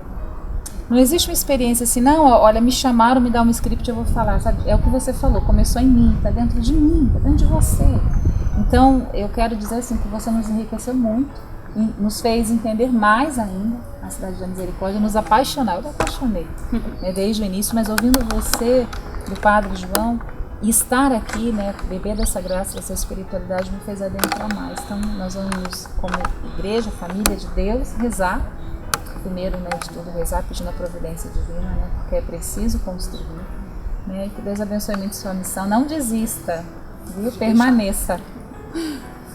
Não existe uma experiência assim, não, olha, me chamaram, me dá um script, eu vou falar, sabe? É o que você falou, começou em mim, tá dentro de mim, tá dentro de você. Então, eu quero dizer assim, que você nos enriqueceu muito, nos fez entender mais ainda a Cidade da Misericórdia, nos apaixonar. Eu me apaixonei desde o início, mas ouvindo você, do Padre João, e estar aqui, né, beber dessa graça, dessa espiritualidade, me fez adentrar mais. Então, nós vamos, como igreja, família de Deus, rezar. Primeiro, né, de tudo, rezar pedindo a providência divina, né, porque é preciso construir, né, e que Deus abençoe muito sua missão. Não desista, viu? Permaneça.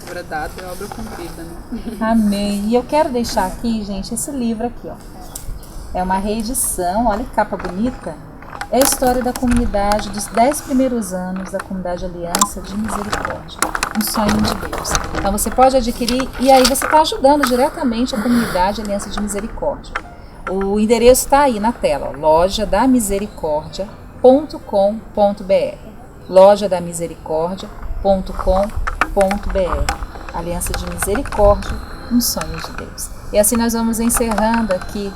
Obra dada é obra cumprida, né? Amém. E eu quero deixar aqui, gente, esse livro aqui, ó. É uma reedição, olha que capa bonita. É a história da comunidade, dos 10 primeiros anos da comunidade Aliança de Misericórdia. Um sonho de Deus. Então você pode adquirir e aí você está ajudando diretamente a comunidade Aliança de Misericórdia. O endereço está aí na tela, lojadamisericordia.com.br. lojadamisericordia.com.br. Aliança de Misericórdia, um sonho de Deus. E assim nós vamos encerrando aqui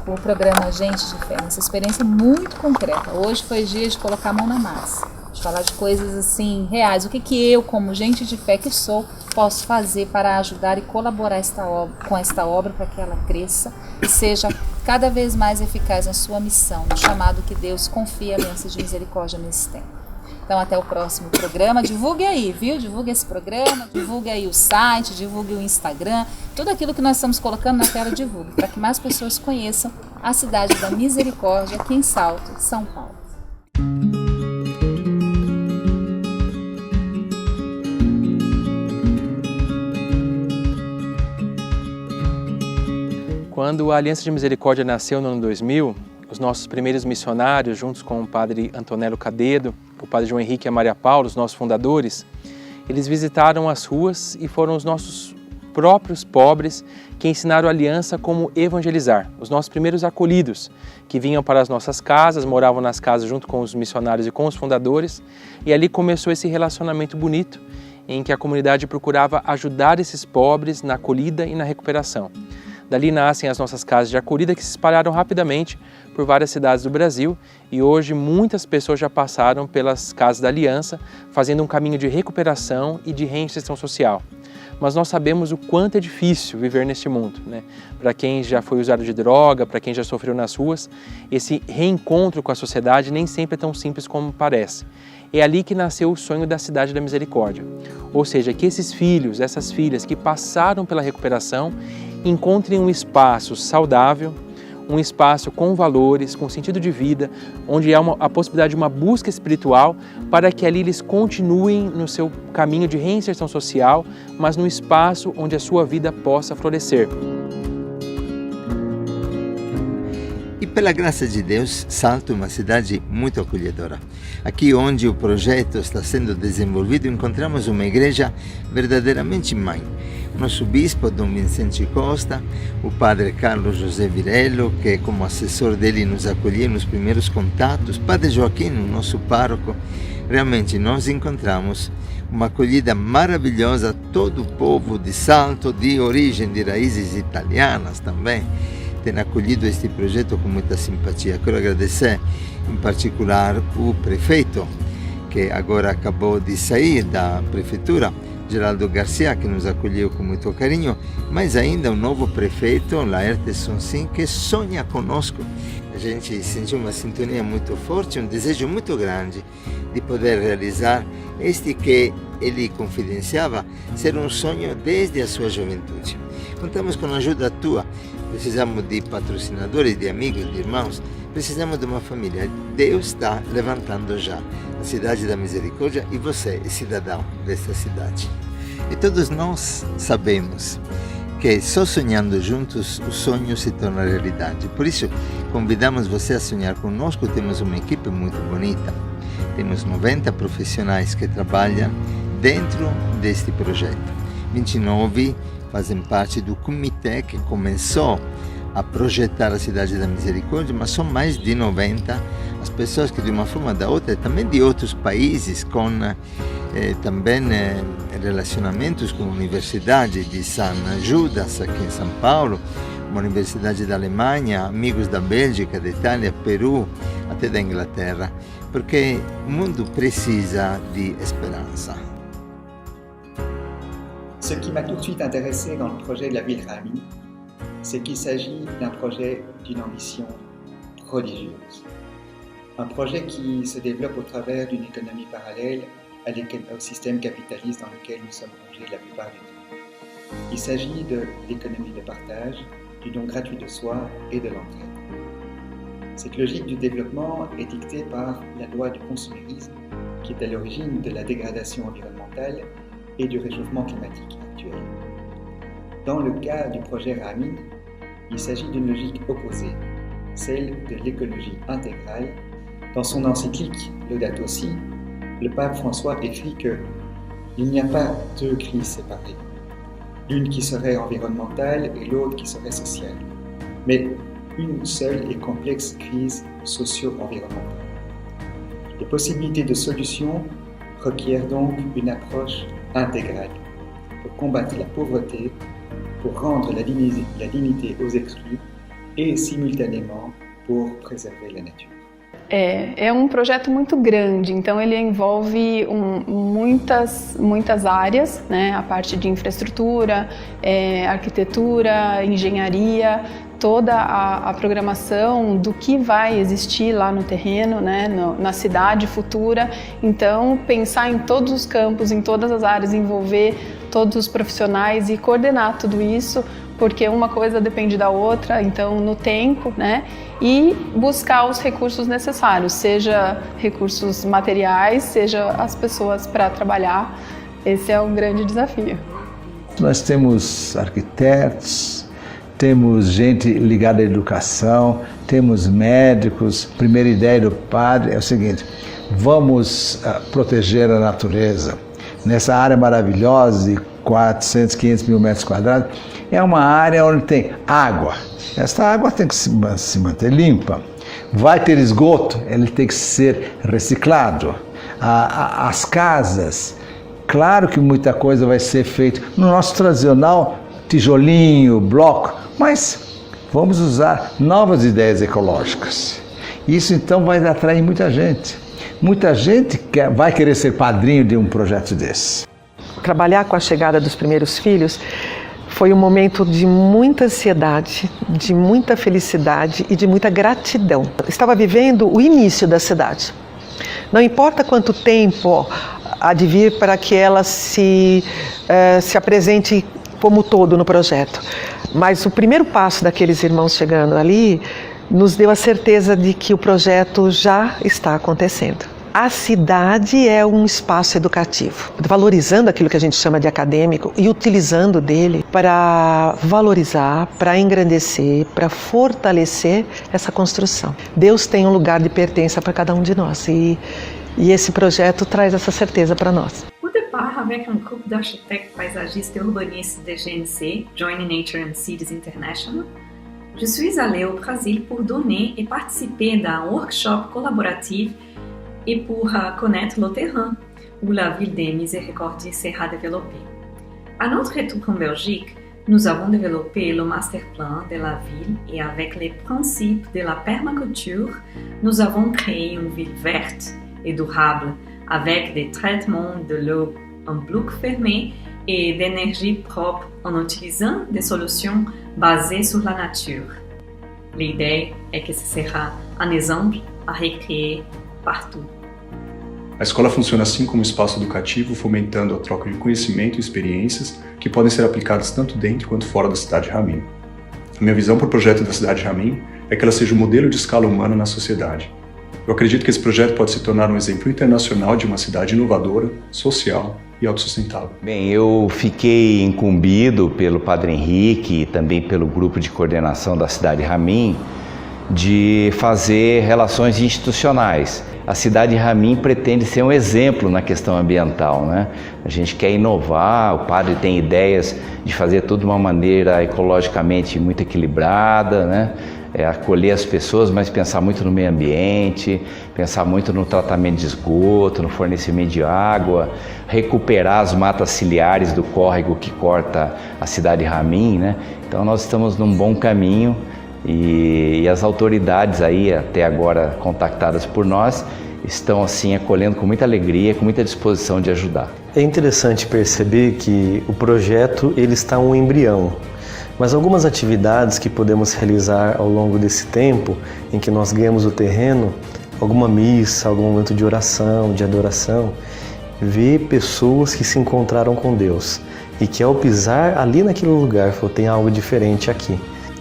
o programa Gente de Fé, nessa experiência muito concreta. Hoje foi dia de colocar a mão na massa, de falar de coisas assim reais. O que eu, como gente de fé que sou, posso fazer para ajudar e colaborar com esta obra para que ela cresça e seja cada vez mais eficaz na sua missão, no chamado que Deus confia à Aliança de Misericórdia nesse tempo. Então, até o próximo programa. Divulgue aí, viu? Divulgue esse programa, divulgue aí o site, divulgue o Instagram. Tudo aquilo que nós estamos colocando na tela, divulgue, para que mais pessoas conheçam a cidade da Misericórdia, aqui em Salto, São Paulo. Quando a Aliança de Misericórdia nasceu no ano 2000, os nossos primeiros missionários, juntos com o padre Antonello Cadedo, o padre João Henrique e a Maria Paula, os nossos fundadores, eles visitaram as ruas e foram os nossos próprios pobres que ensinaram a Aliança como evangelizar. Os nossos primeiros acolhidos, que vinham para as nossas casas, moravam nas casas junto com os missionários e com os fundadores, e ali começou esse relacionamento bonito, em que a comunidade procurava ajudar esses pobres na acolhida e na recuperação. Dali nascem as nossas casas de acolhida que se espalharam rapidamente por várias cidades do Brasil e hoje muitas pessoas já passaram pelas casas da Aliança, fazendo um caminho de recuperação e de reinserção social. Mas nós sabemos o quanto é difícil viver neste mundo, né? Para quem já foi usuário de droga, para quem já sofreu nas ruas, esse reencontro com a sociedade nem sempre é tão simples como parece. É ali que nasceu o sonho da Cidade da Misericórdia. Ou seja, que esses filhos, essas filhas que passaram pela recuperação, encontrem um espaço saudável, um espaço com valores, com sentido de vida, onde há a possibilidade de uma busca espiritual para que ali eles continuem no seu caminho de reinserção social, mas num espaço onde a sua vida possa florescer. E pela graça de Deus, Salto é uma cidade muito acolhedora. Aqui onde o projeto está sendo desenvolvido, encontramos uma igreja verdadeiramente mãe. O nosso bispo, Dom Vicente Costa, o padre Carlos José Virello, que como assessor dele nos acolheu nos primeiros contatos, padre Joaquim, o nosso pároco. Realmente nós encontramos uma acolhida maravilhosa, todo o povo de Salto, de origem, de raízes italianas também, tem acolhido este projeto com muita simpatia. Quero agradecer em particular o prefeito, que agora acabou de sair da prefeitura, Geraldo Garcia, que nos acolheu com muito carinho, mas ainda o novo prefeito, Laerte Sonsin, que sonha conosco. A gente sentiu uma sintonia muito forte, um desejo muito grande de poder realizar este que ele confidenciava ser um sonho desde a sua juventude. Contamos com a ajuda tua, precisamos de patrocinadores, de amigos, de irmãos, precisamos de uma família. Deus está levantando já a Cidade da Misericórdia e você é cidadão desta cidade. E todos nós sabemos que só sonhando juntos o sonho se torna realidade. Por isso, convidamos você a sonhar conosco. Temos uma equipe muito bonita. Temos 90 profissionais que trabalham dentro deste projeto. 29 fazem parte do comitê que começou a projetar a Cidade da Misericórdia, mas são mais de 90 as pessoas que de uma forma ou da outra, também de outros países, com também relacionamentos com a Universidade de San Judas aqui em São Paulo, uma universidade da Alemanha, amigos da Bélgica, da Itália, Peru, até da Inglaterra, porque o mundo precisa de esperança. Ce qui m'a tout de suite intéressé dans le projet de la ville Rahamine, c'est qu'il s'agit d'un projet d'une ambition prodigieuse. Un projet qui se développe au travers d'une économie parallèle au système capitaliste dans lequel nous sommes plongés la plupart du temps. Il s'agit de l'économie de partage, du don gratuit de soi et de l'entraide. Cette logique du développement est dictée par la loi du consumérisme, qui est à l'origine de la dégradation environnementale et du réchauffement climatique actuel. Dans le cas du projet Rahamine, il s'agit d'une logique opposée, celle de l'écologie intégrale. Dans son encyclique Laudato Si, le pape François écrit qu'il n'y a pas deux crises séparées, l'une qui serait environnementale et l'autre qui serait sociale, mais une seule et complexe crise socio-environnementale. Les possibilités de solution requièrent donc une approche intégrale pour combattre la pauvreté, pour rendre la dignité aux exclus et simultanément pour préserver la nature. É um projeto muito grande, então ele envolve muitas áreas, né? A parte de infraestrutura, arquitetura, engenharia, toda a programação do que vai existir lá no terreno, né, na cidade futura. Então, pensar em todos os campos, em todas as áreas, envolver todos os profissionais e coordenar tudo isso, porque uma coisa depende da outra, então no tempo, né, e buscar os recursos necessários, seja recursos materiais, seja as pessoas para trabalhar. Esse é um grande desafio. Nós temos arquitetos, temos gente ligada à educação, temos médicos. A primeira ideia do padre é o seguinte: vamos proteger a natureza. Nessa área maravilhosa de 400, 500 mil metros quadrados, é uma área onde tem água. Essa água tem que se manter limpa. Vai ter esgoto, ele tem que ser reciclado. As casas, claro que muita coisa vai ser feita no nosso tradicional tijolinho, bloco, mas vamos usar novas ideias ecológicas. Isso então vai atrair muita gente. Muita gente vai querer ser padrinho de um projeto desse. Trabalhar com a chegada dos primeiros filhos foi um momento de muita ansiedade, de muita felicidade e de muita gratidão. Eu estava vivendo o início da cidade. Não importa quanto tempo há de vir para que ela se apresente como todo no projeto, mas o primeiro passo daqueles irmãos chegando ali nos deu a certeza de que o projeto já está acontecendo. A cidade é um espaço educativo, valorizando aquilo que a gente chama de acadêmico e utilizando dele para valorizar, para engrandecer, para fortalecer essa construção. Deus tem um lugar de pertença para cada um de nós e esse projeto traz essa certeza para nós. Au départ, avec un groupe d'architectes paysagistes et urbanistes de GNC, Joining Nature and Cities International, je suis allée au Brésil pour donner et participer d'un workshop collaboratif et pour connaître le terrain où la ville des Miséricordies sera développée. À notre retour en Belgique, nous avons développé le master plan de la ville et avec les principes de la permaculture, nous avons créé une ville verte et durable avec des traitements de l'eau en bloc fermé et d'énergie propre en utilisant des solutions basées sur la nature. L'idée est que ce sera un exemple à recréer partout. A escola funciona assim como um espaço educativo, fomentando a troca de conhecimento e experiências que podem ser aplicadas tanto dentro quanto fora da cidade de Ramin. A minha visão para o projeto da cidade de Ramin é que ela seja um modelo de escala humana na sociedade. Eu acredito que esse projeto pode se tornar um exemplo internacional de uma cidade inovadora, social e autossustentável. Bem, eu fiquei incumbido pelo Padre Henrique e também pelo grupo de coordenação da cidade de Ramin de fazer relações institucionais. A cidade de Ramin pretende ser um exemplo na questão ambiental, né? A gente quer inovar, o padre tem ideias de fazer tudo de uma maneira ecologicamente muito equilibrada, né? Acolher as pessoas, mas pensar muito no meio ambiente, pensar muito no tratamento de esgoto, no fornecimento de água, recuperar as matas ciliares do córrego que corta a cidade de Ramin, né? Então nós estamos num bom caminho e as autoridades aí, até agora contactadas por nós, estão assim acolhendo com muita alegria, com muita disposição de ajudar. É interessante perceber que o projeto ele está um embrião. Mas algumas atividades que podemos realizar ao longo desse tempo em que nós ganhamos o terreno, alguma missa, algum momento de oração, de adoração, ver pessoas que se encontraram com Deus e que ao pisar ali naquele lugar, tem algo diferente aqui.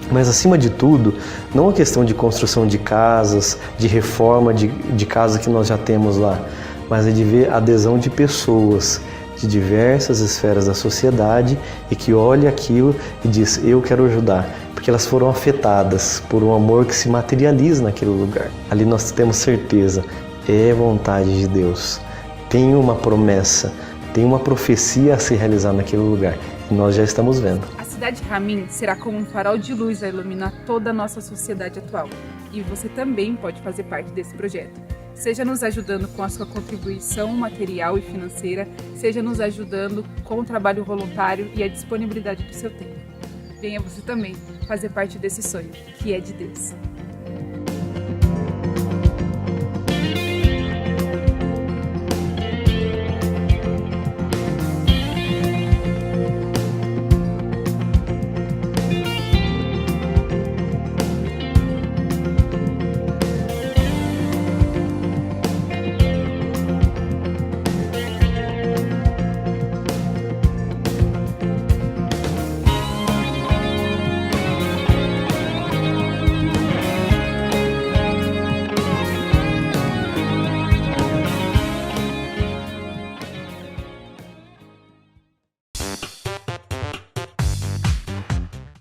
Mas acima de tudo, não a questão de construção de casas, de reforma de casa que nós já temos lá, mas é de ver a adesão de pessoas de diversas esferas da sociedade e que olha aquilo e diz, eu quero ajudar, porque elas foram afetadas por um amor que se materializa naquele lugar. Ali nós temos certeza, é vontade de Deus, tem uma promessa, tem uma profecia a se realizar naquele lugar e nós já estamos vendo. A cidade de Ramin será como um farol de luz a iluminar toda a nossa sociedade atual e você também pode fazer parte desse projeto. Seja nos ajudando com a sua contribuição material e financeira, seja nos ajudando com o trabalho voluntário e a disponibilidade do seu tempo. Venha você também fazer parte desse sonho, que é de Deus.